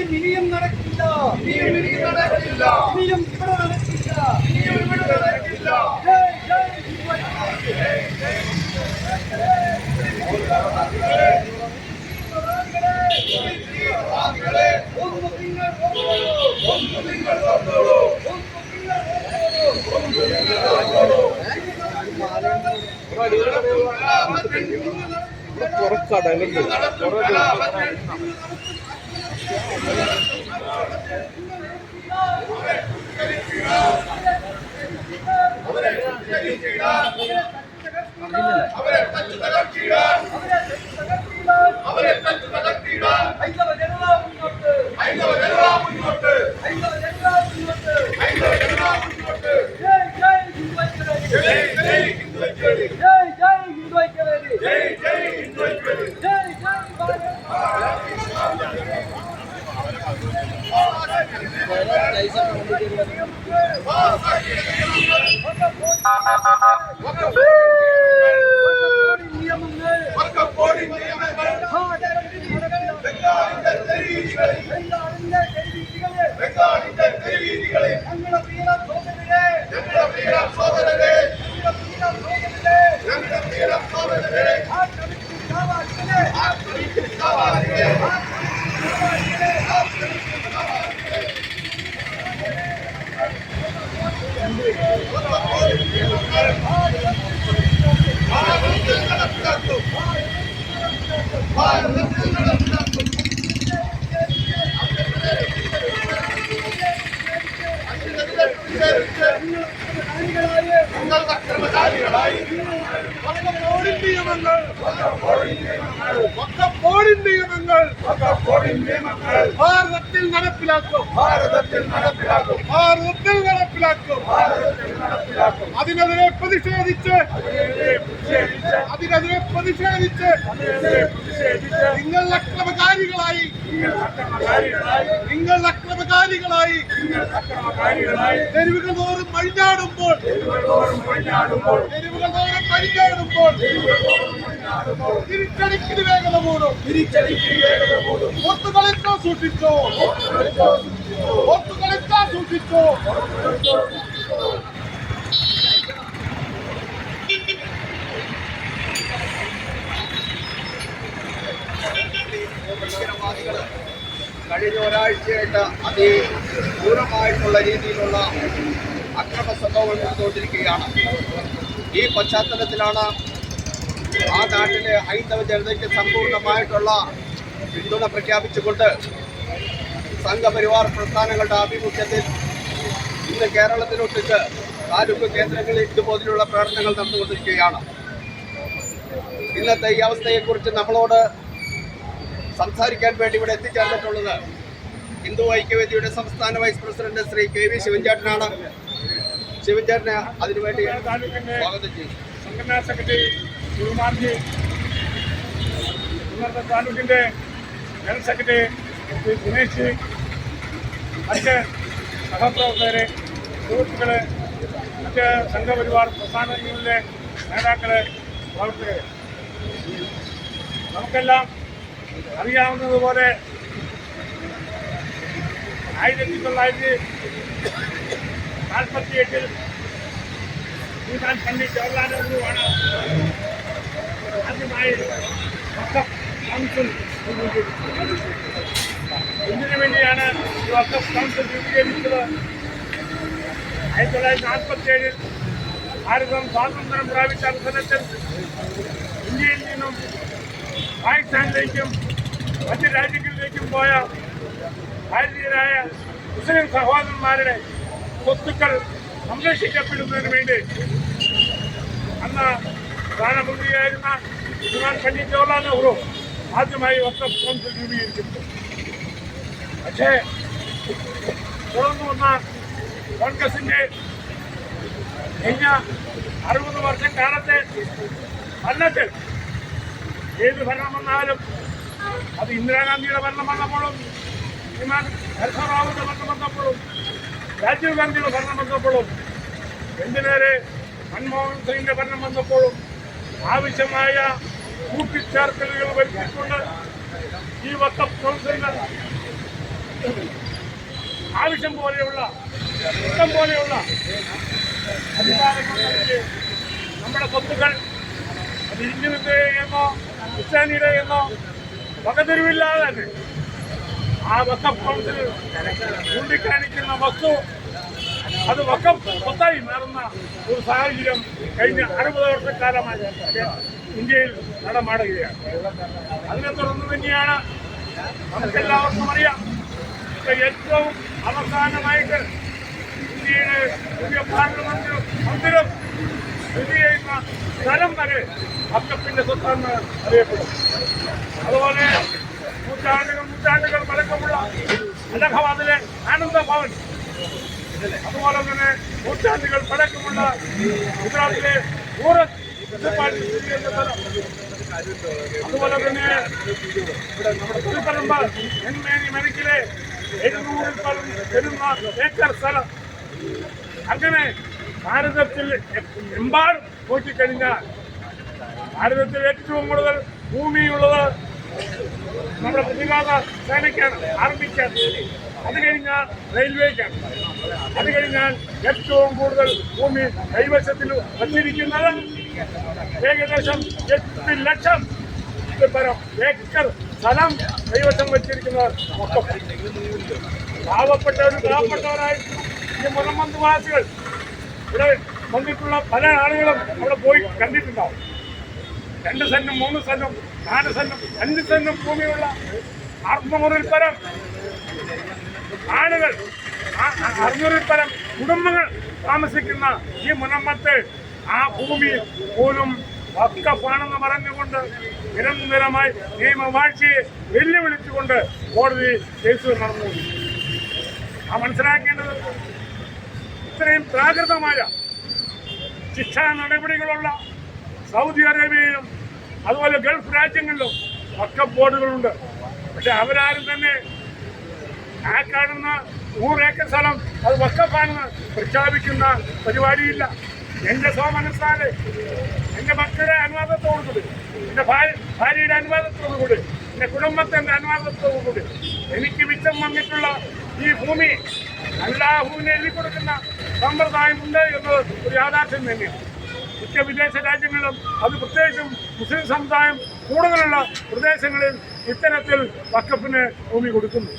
ഇനിയും നടക്കില്ല, ഇനിയും ഇവിടെ നടക്കില്ല. ഭാരതത്തിൽ നടപ്പിലാക്കും. അതിനെതിരെ പ്രതിഷേധിച്ച് നിങ്ങൾ അക്രമകാരികളായി തെരുവുകൾ തോറും മഴിഞ്ഞാടുമ്പോൾ തിരിച്ചടിക്കിന് വേഗത കൂടും. ഒത്തുകളിച്ചാ സൂക്ഷിച്ചോ. കഴിഞ്ഞ ഒരാഴ്ചയായിട്ട് അതിക്രൂരമായിട്ടുള്ള രീതിയിലുള്ള അക്രമ സംഭവങ്ങൾ നടന്നുകൊണ്ടിരിക്കുകയാണ്. ഈ പശ്ചാത്തലത്തിലാണ് ആ നാട്ടിലെ ഹൈന്ദവ ജനതയ്ക്ക് സമ്പൂർണ്ണമായിട്ടുള്ള പിന്തുണ പ്രഖ്യാപിച്ചുകൊണ്ട് സംഘപരിവാർ പ്രസ്ഥാനങ്ങളുടെ ആഭിമുഖ്യത്തിൽ ഇന്ന് കേരളത്തിലൊട്ടിച്ച് താലൂക്ക് കേന്ദ്രങ്ങളിൽ ഇതുപോലുള്ള പ്രവർത്തനങ്ങൾ നടന്നുകൊണ്ടിരിക്കുകയാണ്. ഇന്നത്തെ ഈ അവസ്ഥയെക്കുറിച്ച് നമ്മളോട് സംസാരിക്കാൻ വേണ്ടി ഇവിടെ എത്തിച്ചേർന്നിട്ടുള്ളത് ഹിന്ദു ഐക്യവേദിയുടെ സംസ്ഥാന വൈസ് പ്രസിഡന്റ് ശ്രീ KV ശിവൻചേട്ടനാണ്. ശിവൻചേട്ടനെ അതിനുവേണ്ടി സ്വാഗതം ചെയ്തു. സംഘടനാ സെക്രട്ടറി ഗുരുമാർജി, ഇന്നത്തെ താലൂക്കിൻ്റെ ജനറൽ സെക്രട്ടറി ശ്രീ ദിനേശ്, മറ്റ് സഹപ്രവർത്തകരെ, സുഹൃത്തുക്കളെ, മറ്റ് സംഘപരിവാർ പ്രസ്ഥാനങ്ങളിലെ നേതാക്കളെ, പ്രവർത്തകരെ, നമുക്കെല്ലാം അറിയാവുന്നതുപോലെ 1948 ശ്രീമാൻ പണ്ഡിറ്റ് ജവഹർലാൽ നെഹ്റുവാണ് ആദ്യമായി വഖഫ് കൗൺസിൽ രൂപീകരിച്ചത്. ഇതിനു വേണ്ടിയാണ് ഈ വഖഫ് കൗൺസിൽ രൂപീകരിച്ചത്. 1947 ഭാരതം സ്വാതന്ത്ര്യം പ്രാപിച്ച അവസരത്തിൽ ഇന്ത്യയിൽ നിന്നും പാകിസ്ഥാനിലേക്കും മറ്റ് രാജ്യങ്ങളിലേക്കും പോയ ഭാരതീയരായ മുസ്ലിം സഹോദരന്മാരുടെ സ്വത്തുക്കൾ സംരക്ഷിക്കപ്പെടുന്നതിന് വേണ്ടി അന്ന് പ്രധാനമന്ത്രിയായിരുന്ന ശ്രീമാൻ പണ്ഡിറ്റ് ജവഹർലാൽ നെഹ്റു ആദ്യമായി വഖഫ് കൗൺസിൽ രൂപീകരിച്ചിട്ടുണ്ട്. പക്ഷേ തുടർന്നു വന്ന കോൺഗ്രസിൻ്റെ കഴിഞ്ഞ 60 വർഷം കാലത്തെ ഭരണത്തിൽ ഏത് ഭരണം വന്നാലും, അത് ഇന്ദിരാഗാന്ധിയുടെ ഭരണം വന്നപ്പോഴും ഹർഷറാവുവിന്റെ ഭരണം വന്നപ്പോഴും രാജീവ് ഗാന്ധിയുടെ ഭരണം വന്നപ്പോഴും എന്തിനേറെ മൻമോഹൻ സിംഗിന്റെ ഭരണം വന്നപ്പോഴും ആവശ്യമായ കൂട്ടിച്ചേർക്കലുകൾ വരുത്തിക്കൊണ്ട് ഈ വഖഫ് കൗൺസിലിന് ആവശ്യം പോലെയുള്ള ഇഷ്ടം പോലെയുള്ള അധികാരങ്ങൾ നൽകി നമ്മുടെ സ്വത്തുക്കൾ അത് ഹിന്ദുവിന്റെ എന്നോ ക്രിസ്ത്യാനിയുടെ എന്നോ വകതിരിവില്ലാതെ തന്നെ ആ വഖഫ് കൗൺസിൽ ചൂണ്ടിക്കാണിക്കുന്ന വസ്തു അത് വഖഫ് സ്വത്തായി മാറുന്ന ഒരു സാഹചര്യം കഴിഞ്ഞ 60 വർഷക്കാലമായി ഇന്ത്യയിൽ നടമാടുകയാണ്. അതിനെ തുടർന്ന് തന്നെയാണ് നമുക്കെല്ലാവർക്കും അറിയാം ഏറ്റവും അവസാനമായിട്ട് ഇന്ത്യയുടെ പുതിയ പാർലമെന്റ് മന്ദിരം സ്ഥിതി ചെയ്യുന്ന സ്ഥലം വരെ വഖഫിന്റെ സ്വത്താണെന്ന് അറിയപ്പെടും. അതുപോലെ നൂറ്റാണ്ടുകൾ പഴക്കമുള്ള അലഹബാദിലെ ആനന്ദ ഭവൻ, അതുപോലെ തന്നെ നൂറ്റാണ്ടുകൾ പഴക്കമുള്ള ഗുജറാത്തിലെ സൂറത്ത് മുനിസിപ്പാലിറ്റി സ്ഥിതി ചെയ്യുന്ന സ്ഥലം, അതുപോലെ തന്നെ നമ്മുടെ പുതുപ്പറമ്പ് നെന്മേനി മെഡിക്കലെ 700 വരുന്ന ഏക്കർ സ്ഥലം. അങ്ങനെ ഭാരതത്തിൽ എമ്പാടും നോക്കിക്കഴിഞ്ഞാൽ ഭാരതത്തിൽ ഏറ്റവും കൂടുതൽ ഭൂമിയുള്ളത് നമ്മുടെ പ്രതിരോധ സേനയ്ക്കാണ്, ആർമിക്കാണ്. അത് കഴിഞ്ഞാൽ റെയിൽവേക്കാണ്. അത് കഴിഞ്ഞാൽ ഏറ്റവും കൂടുതൽ ഭൂമി കൈവശത്തിൽ വച്ചിരിക്കുന്നത് ഏകദേശം 8 ലക്ഷം ഏക്കർ സ്ഥലം കൈവശം വെച്ചിരിക്കുന്നത്. പാവപ്പെട്ടവരായി ഈ മുനമ്പന്തുവാസികൾ ഇവിടെ വന്നിട്ടുള്ള പല ആളുകളും അവിടെ പോയി കണ്ടിട്ടുണ്ടാവും. 2 സെന്റും 3 സെന്റും 4 സെന്റും 5 സെന്റും ഭൂമിയുള്ള 600-ൽ പരം ആളുകൾ, 600-ൽ പരം കുടുംബങ്ങൾ താമസിക്കുന്ന ഈ മുനമ്പത്ത് ആ ഭൂമി പോലും വഖഫാണെന്ന് പറഞ്ഞുകൊണ്ട് നിരന്തരമായി നിയമവാഴ്ചയെ വെല്ലുവിളിച്ചുകൊണ്ട് കോടതി കേസുകൾ നടന്നു. മനസ്സിലാക്കേണ്ടത് ഇത്രയും പ്രാകൃതമായ ശിക്ഷാ നടപടികളുള്ള സൗദി അറേബ്യയിലും അതുപോലെ ഗൾഫ് രാജ്യങ്ങളിലും വഖഫ് ബോർഡുകളുണ്ട്. പക്ഷെ അവരാരും തന്നെ ആ കാണുന്ന 100 ഏക്കർ സ്ഥലം അത് വഖഫാണെന്ന് പ്രഖ്യാപിക്കുന്ന പരിപാടിയില്ല. എൻ്റെ സ്വമനസ്സാലെ എൻ്റെ മക്കളുടെ അനുവാദത്തോടുകൂടി, എൻ്റെ ഭാര്യയുടെ അനുവാദത്തോടുകൂടി, എൻ്റെ കുടുംബത്തിൻ്റെ അനുവാദത്തോടുകൂടി എനിക്ക് മിച്ചം വന്നിട്ടുള്ള ഈ ഭൂമി അല്ലാഹുവിനെ എഴുതി കൊടുക്കുന്ന സമ്പ്രദായമുണ്ട് എന്നത് ഒരു യാഥാർത്ഥ്യം തന്നെയാണ്. മിക്ക വിദേശ രാജ്യങ്ങളിലും അത് പ്രത്യേകിച്ചും മുസ്ലിം സമുദായം കൂടുതലുള്ള പ്രദേശങ്ങളിൽ ഇത്തരത്തിൽ വഖഫിന് ഭൂമി കൊടുക്കുന്നു.